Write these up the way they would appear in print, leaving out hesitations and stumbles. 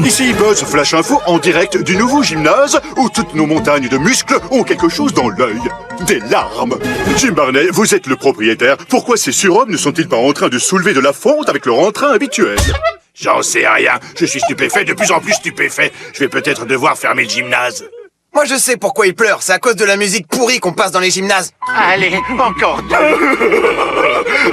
Ici Buzz Flash Info en direct du nouveau gymnase où toutes nos montagnes de muscles ont quelque chose dans l'œil. Des larmes. Jim Barney, vous êtes le propriétaire. Pourquoi ces surhommes ne sont-ils pas en train de soulever de la fonte avec leur entrain habituel? J'en sais rien. Je suis stupéfait, de plus en plus stupéfait. Je vais peut-être devoir fermer le gymnase. Moi je sais pourquoi ils pleurent, c'est à cause de la musique pourrie qu'on passe dans les gymnases. Allez, encore deux.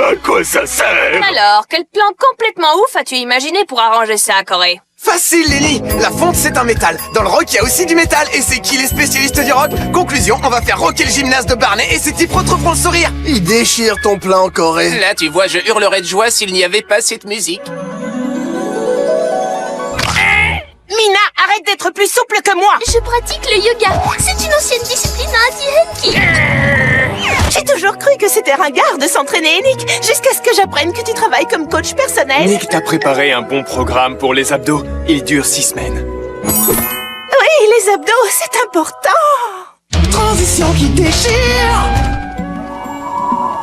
À quoi ça sert? Alors, quel plan complètement ouf as-tu imaginé pour arranger ça, Corée? Facile Lenny, la fonte c'est un métal. Dans le rock il y a aussi du métal. Et c'est qui les spécialistes du rock? Conclusion, on va faire rocker le gymnase de Barney et ces types retrouveront le sourire. Il déchire ton plan, Corée. Là, tu vois, je hurlerais de joie s'il n'y avait pas cette musique. Mina, arrête d'être plus souple que moi! Je pratique le yoga. C'est une ancienne discipline indienne qui... J'ai toujours cru que c'était ringard de s'entraîner, Nick, jusqu'à ce que j'apprenne que tu travailles comme coach personnel. Nick t'a préparé un bon programme pour les abdos. Il dure 6 semaines. Oui, les abdos, c'est important. Transition qui déchire.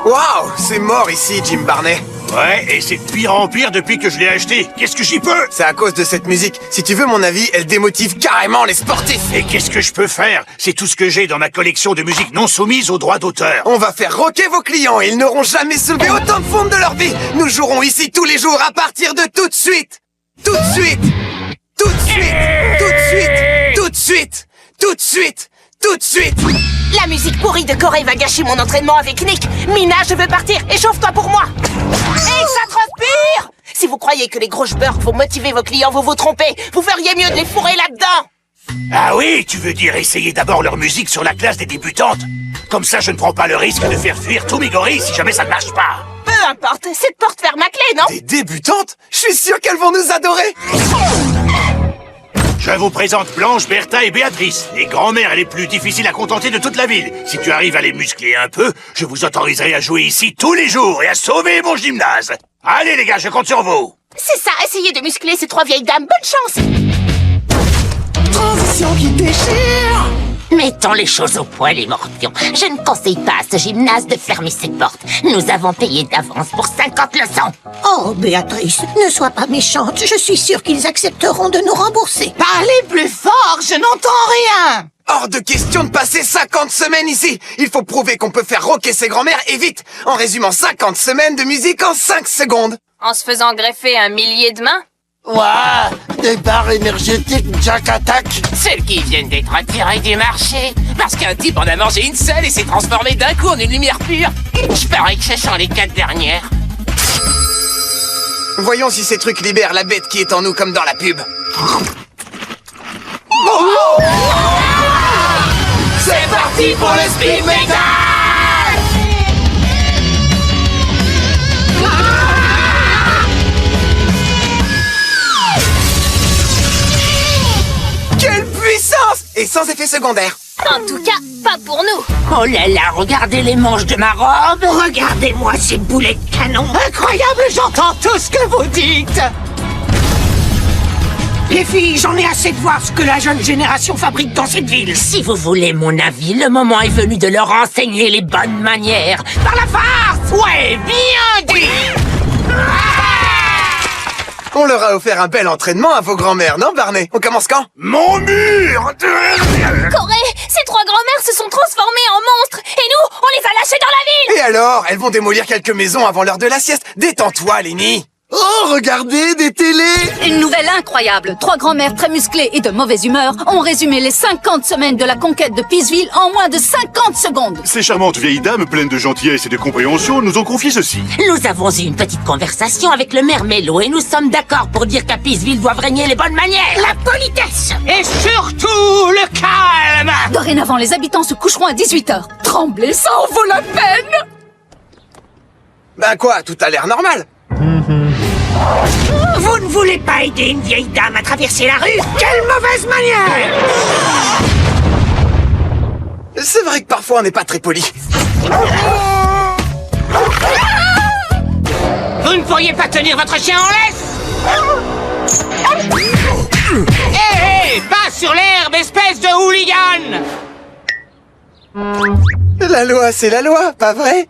Waouh, c'est mort ici Jim Barney. Ouais, et c'est de pire en pire depuis que je l'ai acheté. Qu'est-ce que j'y peux? C'est à cause de cette musique. Si tu veux mon avis, elle démotive carrément les sportifs. Et qu'est-ce que je peux faire? C'est tout ce que j'ai dans ma collection de musique non soumise aux droits d'auteur. On va faire rocker vos clients et ils n'auront jamais soulevé autant de fonte de leur vie. Nous jouerons ici tous les jours à partir de tout de suite. Tout de suite. Tout de suite. Tout de suite. Tout de suite. Tout de suite. Tout de suite. La musique pourrie de Corée va gâcher mon entraînement avec Nick. Mina, je veux partir. Échauffe-toi pour moi. Et ça transpire! Si vous croyez que les grosses beurres vont motiver vos clients, vous vous trompez. Vous feriez mieux de les fourrer là-dedans. Ah oui, tu veux dire essayer d'abord leur musique sur la classe des débutantes? Comme ça, je ne prends pas le risque de faire fuir tous mes gorilles si jamais ça ne marche pas. Peu importe, cette porte ferme à clé, non? Des débutantes? Je suis sûr qu'elles vont nous adorer. Je vous présente Blanche, Bertha et Béatrice, les grand-mères les plus difficiles à contenter de toute la ville. Si tu arrives à les muscler un peu, je vous autoriserai à jouer ici tous les jours et à sauver mon gymnase. Allez les gars, je compte sur vous. C'est ça, essayez de muscler ces trois vieilles dames. Bonne chance! Transition qui déchire. Mettons les choses au point, les morpions. Je ne conseille pas à ce gymnase de fermer ses portes. Nous avons payé d'avance pour 50 leçons. Oh, Béatrice, ne sois pas méchante. Je suis sûre qu'ils accepteront de nous rembourser. Parlez plus fort, je n'entends rien. Hors de question de passer 50 semaines ici. Il faut prouver qu'on peut faire rocker ses grand-mères et vite. En résumant 50 semaines de musique en 5 secondes. En se faisant greffer un millier de mains? Ouah, des barres énergétiques Jack Attack. Celles qui viennent d'être retirées du marché. Parce qu'un type en a mangé une seule et s'est transformé d'un coup en une lumière pure. Je parie que ce sont les 4 dernières. Voyons si ces trucs libèrent la bête qui est en nous comme dans la pub. C'est parti pour le speed metal! Quelle puissance! Et sans effet secondaire. En tout cas, pas pour nous. Oh là là, regardez les manches de ma robe. Regardez-moi ces boulets de canon. Incroyable, j'entends tout ce que vous dites. Les filles, j'en ai assez de voir ce que la jeune génération fabrique dans cette ville. Si vous voulez mon avis, le moment est venu de leur enseigner les bonnes manières. Par la farce! Ouais, bien dit! On leur a offert un bel entraînement à vos grand-mères, non Barney? On commence quand? Mon mur! Corée, ces trois grand-mères se sont transformées en monstres. Et nous, on les a lâchées dans la ville. Et alors? Elles vont démolir quelques maisons avant l'heure de la sieste. Détends-toi, Lenny. Oh, regardez, des télés. Une nouvelle incroyable. 3 grand-mères très musclées et de mauvaise humeur ont résumé les 50 semaines de la conquête de Peaceville en moins de 50 secondes. Ces charmantes vieilles dames pleines de gentillesse et de compréhension nous ont confié ceci. Nous avons eu une petite conversation avec le maire Mello et nous sommes d'accord pour dire qu'à Peaceville doivent régner les bonnes manières. La politesse. Et surtout, le calme! Dorénavant, les habitants se coucheront à 18h. Trembler, ça en vaut la peine. Ben quoi, tout a l'air normal. Vous ne voulez pas aider une vieille dame à traverser la rue? Quelle mauvaise manière! C'est vrai que parfois on n'est pas très poli. Vous ne pourriez pas tenir votre chien en laisse? Hé, pas sur l'herbe, espèce de hooligan! La loi, c'est la loi, pas vrai?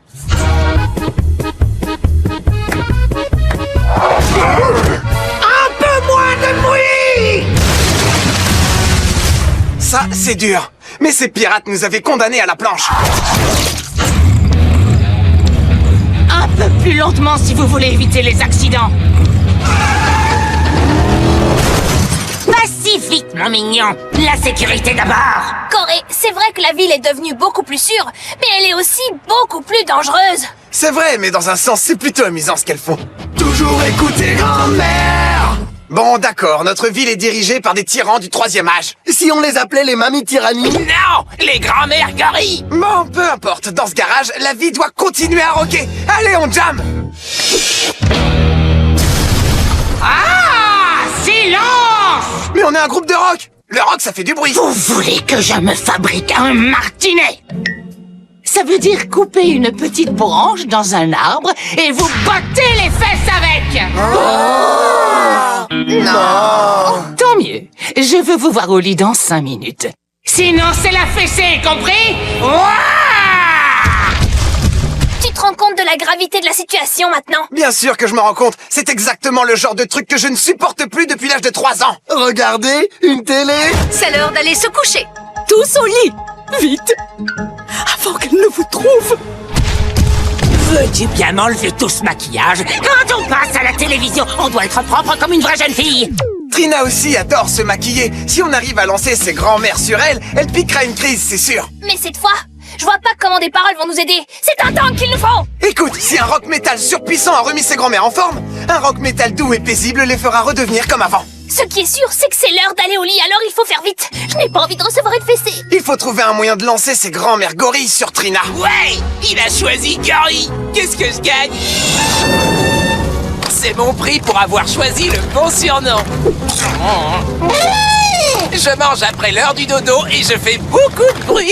Ça, c'est dur. Mais ces pirates nous avaient condamnés à la planche. Un peu plus lentement si vous voulez éviter les accidents. Pas si vite, mon mignon. La sécurité d'abord. Corée, c'est vrai que la ville est devenue beaucoup plus sûre, mais elle est aussi beaucoup plus dangereuse. C'est vrai, mais dans un sens, c'est plutôt amusant ce qu'elles font. Toujours écouter grand-mère. Bon, d'accord, notre ville est dirigée par des tyrans du 3e âge. Si on les appelait les mamies tyrannies? Non, les grands-mères gorilles. Bon, peu importe, dans ce garage, la vie doit continuer à rocker. Allez, on jam. Ah! Silence! Mais on est un groupe de rock. Le rock, ça fait du bruit. Vous voulez que je me fabrique un martinet? Ça veut dire couper une petite branche dans un arbre et vous bottez les fesses avec. Non. Tant mieux. Je veux vous voir au lit dans 5 minutes. Sinon, c'est la fessée, compris? Ouah! Tu te rends compte de la gravité de la situation maintenant? Bien sûr que je me rends compte. C'est exactement le genre de truc que je ne supporte plus depuis l'âge de 3 ans. Regardez, une télé. C'est l'heure d'aller se coucher. Tous au lit. Vite. Avant qu'elle ne vous trouve. Veux-tu bien m'enlever tout ce maquillage? Quand on passe à la télévision, on doit être propre comme une vraie jeune fille. Trina aussi adore se maquiller. Si on arrive à lancer ses grands-mères sur elle, elle piquera une crise, c'est sûr. Mais cette fois, je vois pas comment des paroles vont nous aider. C'est un tank qu'il nous faut. Écoute, si un rock metal surpuissant a remis ses grands-mères en forme, un rock metal doux et paisible les fera redevenir comme avant. Ce qui est sûr, c'est que c'est l'heure d'aller au lit, alors il faut faire vite. Je n'ai pas envie de recevoir une fessée. Il faut trouver un moyen de lancer ses grands-mères gorilles sur Trina. Ouais, il a choisi gorille. Qu'est-ce que je gagne? C'est mon prix pour avoir choisi le bon surnom. Je mange après l'heure du dodo et je fais beaucoup de bruit.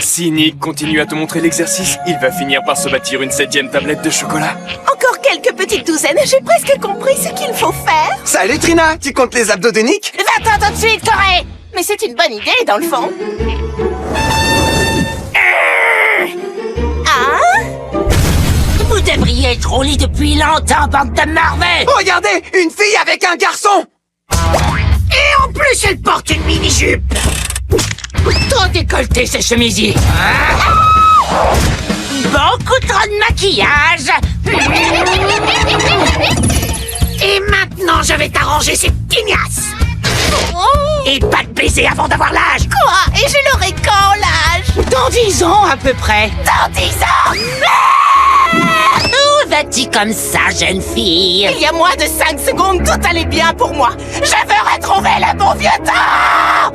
Si Nick continue à te montrer l'exercice, il va finir par se bâtir une 7e tablette de chocolat. Encore quelques petites douzaines et j'ai presque compris ce qu'il faut faire. Salut Trina, tu comptes les abdos de Nick? Va-t'en tout de suite, Corée. Mais c'est une bonne idée, dans le fond. Vous devriez être au lit depuis longtemps, bande de marvets. Regardez, une fille avec un garçon. Et en plus, elle porte une mini-jupe. Trop décolleté, ces chemisiers. Beaucoup trop de maquillage. Et maintenant, je vais t'arranger ces tignasses. Et pas de baiser avant d'avoir l'âge. Quoi? Et je l'aurai quand, l'âge? Dans 10 ans, à peu près. Dans 10 ans. Où vas-tu comme ça, jeune fille? Il y a moins de 5 secondes, tout allait bien pour moi. Je veux retrouver le bon vieux temps.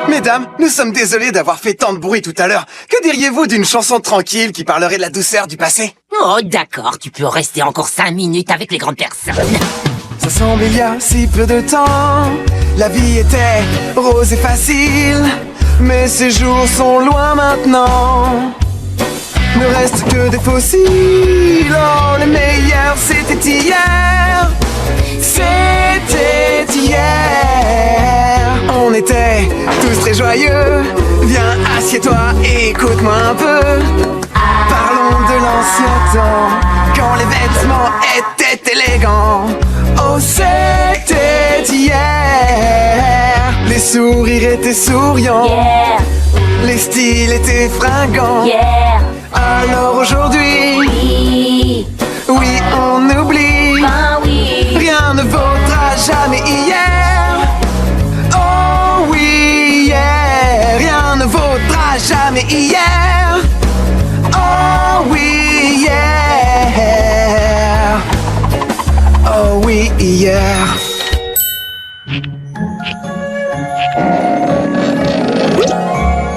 Mesdames, nous sommes désolés d'avoir fait tant de bruit tout à l'heure. Que diriez-vous d'une chanson tranquille qui parlerait de la douceur du passé? Oh, d'accord, tu peux rester encore 5 minutes avec les grandes personnes. Ça semble il y a si peu de temps, la vie était rose et facile, mais ces jours sont loin maintenant. Ne reste que des fossiles, oh les meilleurs c'était hier. C'était hier. On était tous très joyeux. Viens, assieds-toi et écoute-moi un peu. Parlons de l'ancien temps, quand les vêtements étaient élégants. Oh, c'était hier. Les sourires étaient souriants. Yeah. Les styles étaient fringants. Yeah. Alors aujourd'hui, Oui. oui, on oublie. Ben oui. Rien ne vaudra jamais hier. Oh oui, yeah. Rien ne vaudra jamais hier. Oh oui, yeah. Oh oui, hier.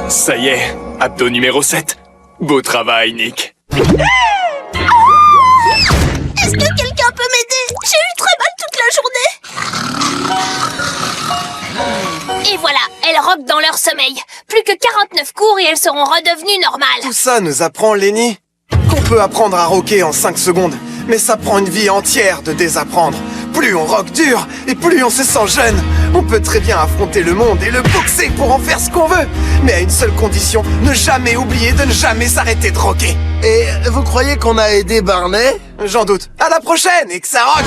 Ça y est, abdo numéro 7. Beau travail, Nick. Est-ce que quelqu'un peut m'aider? J'ai eu très mal toute la journée. Et voilà, elle elles rockent dans leur sommeil. Plus que 49 cours et elles seront redevenues normales. Tout ça nous apprend, Lenny, qu'on peut apprendre à rocker en 5 secondes. Mais ça prend une vie entière de désapprendre. Plus on rock dur, et plus on se sent jeune. On peut très bien affronter le monde et le boxer pour en faire ce qu'on veut. Mais à une seule condition, ne jamais oublier de ne jamais s'arrêter de rocker. Et vous croyez qu'on a aidé Barney? J'en doute. À la prochaine et que ça rock!